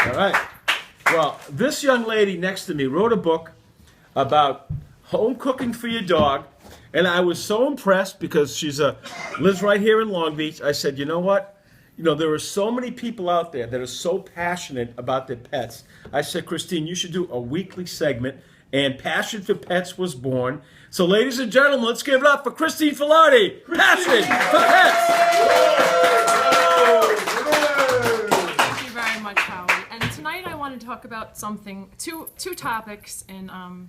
All right. Well, this young lady next to me wrote a book about home cooking for your dog, and I was so impressed because she's lives right here in Long Beach. I said, you know what? You know, there are so many people out there that are so passionate about their pets. I said, Christine, you should do a weekly segment, and Passion for Pets was born. So, ladies and gentlemen, let's give it up for Christine Filardi. Passion for Pets. Thank you very much, Howie. And tonight I want to talk about two topics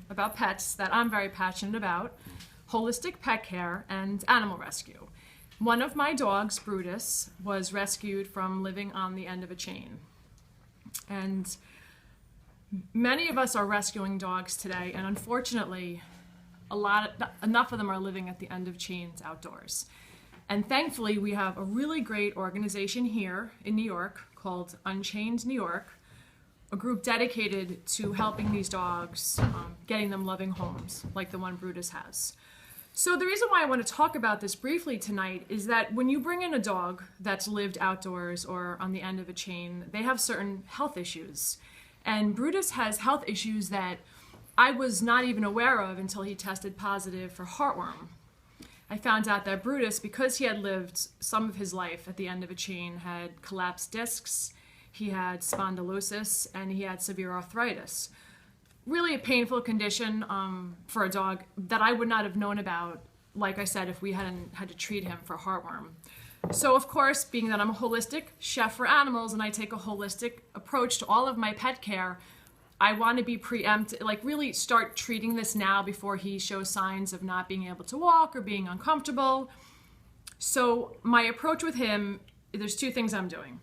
about pets that I'm very passionate about: holistic pet care and animal rescue. One of my dogs, Brutus, was rescued from living on the end of a chain. And many of us are rescuing dogs today, and unfortunately, enough of them are living at the end of chains outdoors. And thankfully, we have a really great organization here in New York called Unchained New York, a group dedicated to helping these dogs, getting them loving homes like the one Brutus has. So the reason why I want to talk about this briefly tonight is that when you bring in a dog that's lived outdoors or on the end of a chain, they have certain health issues. And Brutus has health issues that I was not even aware of until he tested positive for heartworm. I found out that Brutus, because he had lived some of his life at the end of a chain, had collapsed discs, he had spondylosis, and he had severe arthritis. Really a painful condition for a dog that I would not have known about, like I said, if we hadn't had to treat him for heartworm. So of course, being that I'm a holistic chef for animals and I take a holistic approach to all of my pet care, I want to be preemptive, like really start treating this now before he shows signs of not being able to walk or being uncomfortable. So my approach with him, there's two things I'm doing.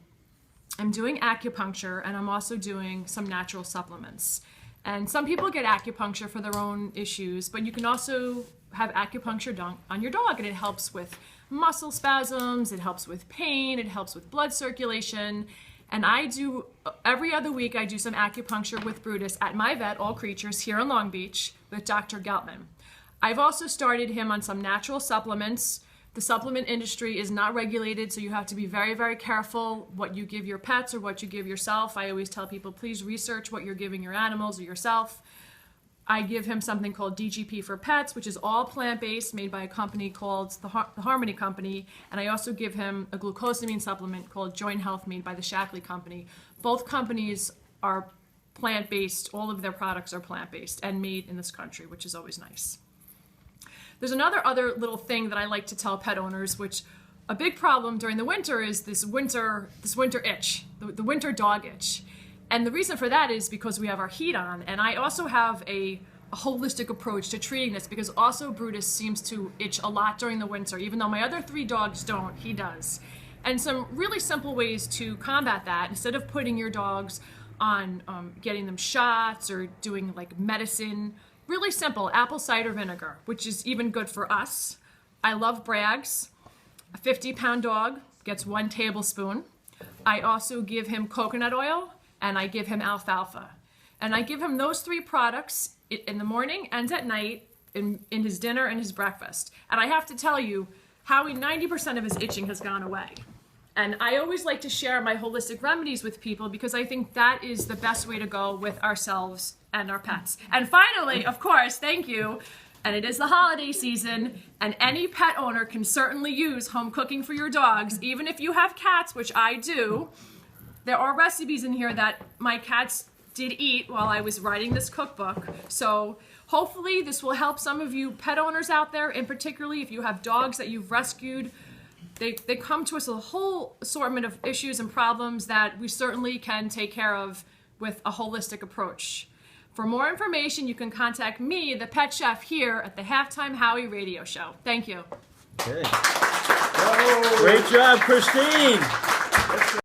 I'm doing acupuncture, and I'm also doing some natural supplements. And some people get acupuncture for their own issues, but you can also have acupuncture done on your dog, and it helps with muscle spasms, it helps with pain, it helps with blood circulation. And every other week, I do some acupuncture with Brutus at my vet, All Creatures, here in Long Beach with Dr. Geltman. I've also started him on some natural supplements. The supplement industry is not regulated, so you have to be very, very careful what you give your pets or what you give yourself. I always tell people, please research what you're giving your animals or yourself. I give him something called DGP for Pets, which is all plant-based, made by a company called the Harmony Company. And I also give him a glucosamine supplement called Joint Health, made by the Shackley Company. Both companies are plant-based. All of their products are plant-based and made in this country, which is always nice. There's other little thing that I like to tell pet owners, which a big problem during the winter is this winter itch, the winter dog itch. And the reason for that is because we have our heat on. And I also have a holistic approach to treating this, because also Brutus seems to itch a lot during the winter. Even though my other 3 dogs don't, he does. And some really simple ways to combat that, instead of putting your dogs on getting them shots or doing like medicine, really simple, apple cider vinegar, which is even good for us. I love Bragg's. A 50-pound dog gets 1 tablespoon. I also give him coconut oil, and I give him alfalfa. And I give him those 3 products in the morning and at night in his dinner and his breakfast. And I have to tell you, Howie, 90% of his itching has gone away. And I always like to share my holistic remedies with people because I think that is the best way to go with ourselves and our pets. And finally, of course, thank you, and it is the holiday season, and any pet owner can certainly use home cooking for your dogs, even if you have cats, which I do. There are recipes in here that my cats did eat while I was writing this cookbook. So hopefully this will help some of you pet owners out there, and particularly if you have dogs that you've rescued. They come to us with a whole assortment of issues and problems that we certainly can take care of with a holistic approach. For more information, you can contact me, the pet chef, here at the Halftime Howie radio show. Thank you. Okay. Great job, Christine.